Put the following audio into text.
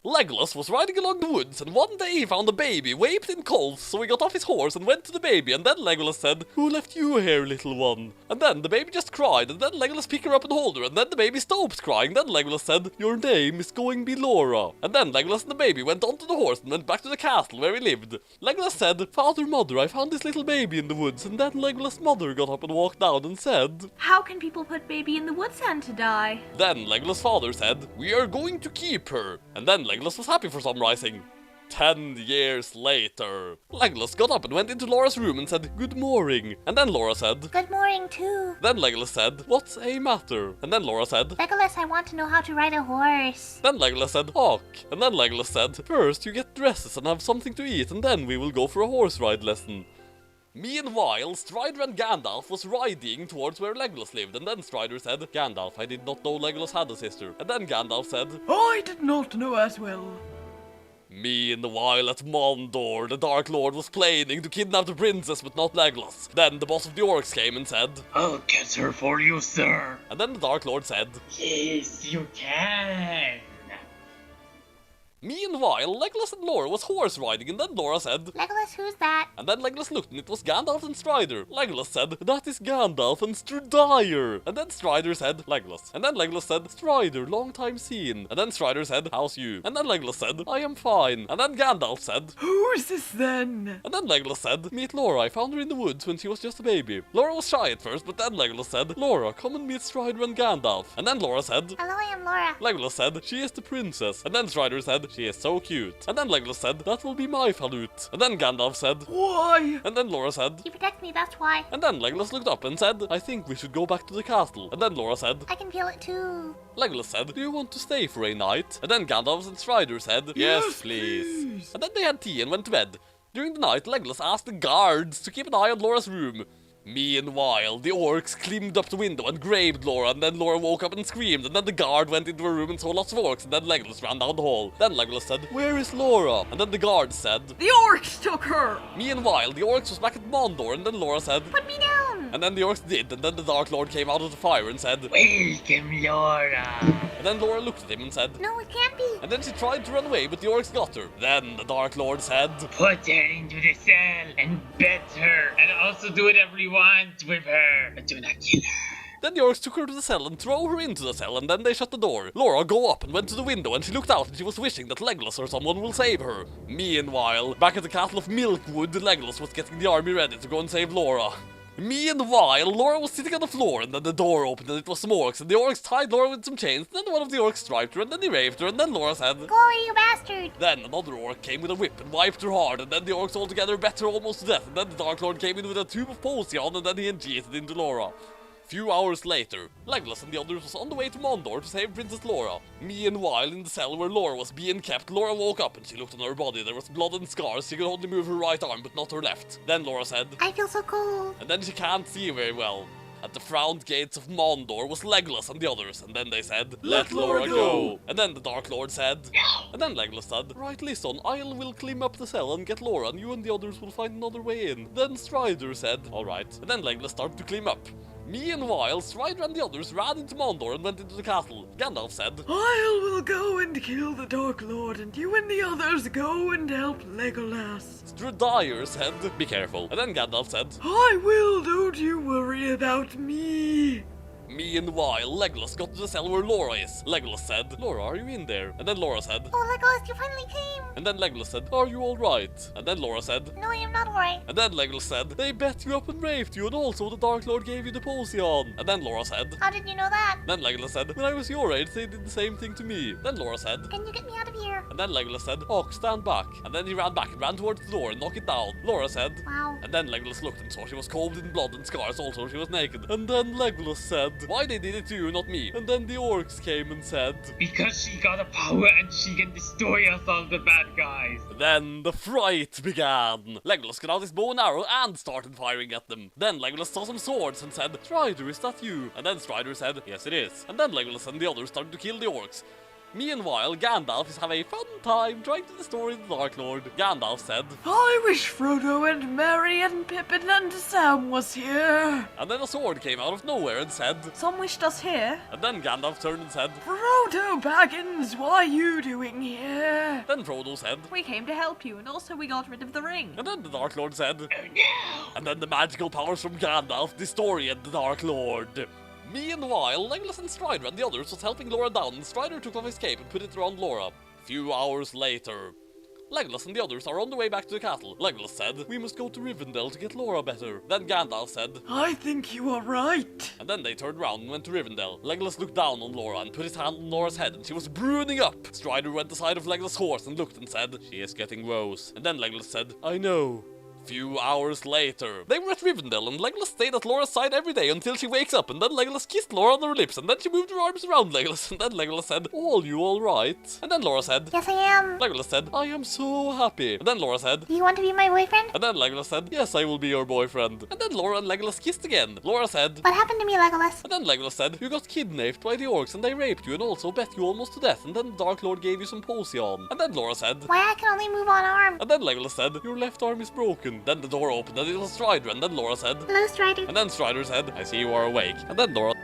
Legolas was riding along the woods, and one day he found a baby waped in coals, so he got off his horse and went to the baby, and then Legolas said, "Who left you here, little one?" And then the baby just cried, and then Legolas picked her up and hold her, and then the baby stopped crying. Then Legolas said, "Your name is going to be Laura." And then Legolas and the baby went onto the horse and went back to the castle where he lived. Legolas said, "Father, Mother, I found this little baby in the woods," and then Legolas' mother got up and walked down and said, "How can people put baby in the woods and to die?" Then Legolas' father said, "We are going to keep her." And then Legolas was happy for some rising. 10 years later, Legolas got up and went into Laura's room and said, "Good morning." And then Laura said, "Good morning, too." Then Legolas said, "What's a matter?" And then Laura said, "Legolas, I want to know how to ride a horse." Then Legolas said, "Hawk." And then Legolas said, "First you get dresses and have something to eat, and then we will go for a horse ride lesson." Meanwhile, Strider and Gandalf was riding towards where Legolas lived, and then Strider said, "Gandalf, I did not know Legolas had a sister." And then Gandalf said, "I did not know as well." Meanwhile, at Mordor, the Dark Lord was planning to kidnap the princess, but not Legolas. Then the boss of the orcs came and said, "I'll get her for you, sir." And then the Dark Lord said, "Yes, you can." Meanwhile, Legolas and Laura was horse riding, and then Laura said, "Legolas, who's that?" And then Legolas looked, and it was Gandalf and Strider. Legolas said, "That is Gandalf and Strider." And then Strider said, "Legolas." And then Legolas said, "Strider, long time seen." And then Strider said, "How's you?" And then Legolas said, "I am fine." And then Gandalf said, "Who is this then?" And then Legolas said, "Meet Laura, I found her in the woods when she was just a baby." Laura was shy at first, but then Legolas said, "Laura, come and meet Strider and Gandalf." And then Laura said, "Hello, I am Laura." Legolas said, "She is the princess." And then Strider said, "She is so cute." And then Legolas said, "That will be my falute." And then Gandalf said, "Why?" And then Laura said, "You protect me, that's why." And then Legolas looked up and said, "I think we should go back to the castle." And then Laura said, "I can feel it too." Legolas said, "Do you want to stay for a night?" And then Gandalf and Strider said, "Yes, please." And then they had tea and went to bed. During the night, Legolas asked the guards to keep an eye on Laura's room. Meanwhile, the orcs climbed up the window and grabbed Laura, and then Laura woke up and screamed, and then the guard went into her room and saw lots of orcs, and then Legolas ran down the hall. Then Legolas said, "Where is Laura?" And then the guard said, "The orcs took her." Meanwhile, the orcs was back at Mordor, and then Laura said, "Put me down." And then the orcs did, and then the Dark Lord came out of the fire and said, "Welcome, Laura." And then Laura looked at him and said, "No, it can't be." And then she tried to run away, but the orcs got her. Then the Dark Lord said, "Put her into the cell and bet her, and also do whatever you want with her, but do not kill her." Then the orcs took her to the cell and threw her into the cell, and then they shut the door. Laura go up and went to the window, and she looked out and she was wishing that Legolas or someone will save her. Meanwhile, back at the castle of Milkwood, Legolas was getting the army ready to go and save Laura. Meanwhile, Laura was sitting on the floor, and then the door opened and it was some orcs, and the orcs tied Laura with some chains, and then one of the orcs striped her, and then he raped her, and then Laura said, "Go away, you bastard." Then another orc came with a whip and wiped her hard, and then the orcs all together bet her almost to death, and then the Dark Lord came in with a tube of potion, and then he injected into Laura. Few hours later, Legolas and the others was on the way to Mordor to save Princess Laura. Meanwhile, in the cell where Laura was being kept, Laura woke up and she looked on her body. There was blood and scars. She could only move her right arm, but not her left. Then Laura said, "I feel so cold." And then she can't see very well. At the frowned gates of Mordor was Legolas and the others, and then they said, "Let Laura go." And then the Dark Lord said, "No." And then Legolas said, "Right, listen, I will climb up the cell and get Laura, and you and the others will find another way in." Then Strider said, "Alright." And then Legolas started to climb up. Meanwhile, Strider and the others ran into Mordor and went into the castle. Gandalf said, "I will go and kill the Dark Lord, and you and the others go and help Legolas." Strider said, "Be careful." And then Gandalf said, "I will, don't you worry about me." Meanwhile, Legolas got to the cell where Laura is. Legolas said, "Laura, are you in there?" And then Laura said, "Oh, Legolas, you finally came." And then Legolas said, "Are you alright?" And then Laura said, "No, I am not alright." And then Legolas said, "They bet you up and raped you, and also the Dark Lord gave you the potion." And then Laura said, "How did you know that?" Then Legolas said, "When I was your age, they did the same thing to me." Then Laura said, "Can you get me out of here?" And then Legolas said, "Hawk, stand back." And then he ran back and ran towards the door and knocked it down. Laura said, "Wow." And then Legolas looked and saw she was covered in blood and scars, also she was naked. And then Legolas said, "Why they did it to you, not me?" And then the orcs came and said, "Because she got a power and she can destroy us all, the bad guys." Then the fright began. Legolas got out his bow and arrow and started firing at them. Then Legolas saw some swords and said, "Strider, is that you?" And then Strider said, "Yes, it is." And then Legolas and the others started to kill the orcs. Meanwhile, Gandalf is having a fun time trying to destroy the Dark Lord. Gandalf said, I wish Frodo and Merry and Pippin and Sam was here. and then a sword came out of nowhere and said, Some wished us here. and then Gandalf turned and said, Frodo Baggins, what are you doing here? then Frodo said, We came to help you, and also we got rid of the ring. and then the Dark Lord said, Oh no! and then the magical powers from Gandalf destroyed the Dark Lord. Meanwhile, Legolas and Strider and the others was helping Laura down, and Strider took off his cape and put it around Laura. Few hours later, Legolas and the others are on the way back to the castle. Legolas said, we must go to Rivendell to get Laura better. Then Gandalf said, I think you are right. and then they turned around and went to Rivendell. Legolas looked down on Laura and put his hand on Laura's head, and she was bruising up. Strider went aside of Legolas' horse and looked and said, she is getting worse. And then Legolas said, I know. Few hours later, they were at Rivendell, and Legolas stayed at Laura's side every day until she wakes up, and then Legolas kissed Laura on her lips, and then she moved her arms around Legolas, and then Legolas said, all you alright? And then Laura said, Yes, I am. Legolas said, I am so happy. And then Laura said, Do you want to be my boyfriend? and then Legolas said, yes, I will be your boyfriend. And then Laura and Legolas kissed again. Laura said, What happened to me, Legolas? and then Legolas said, you got kidnapped by the orcs and they raped you and also bet you almost to death, and then the Dark Lord gave you some potion. And then Laura said, Why, I can only move on arm. and then Legolas said, your left arm is broken. Then the door opened and it was Strider, and then Laura said, Hello, Strider. and then Strider said, I see you are awake. And then Laura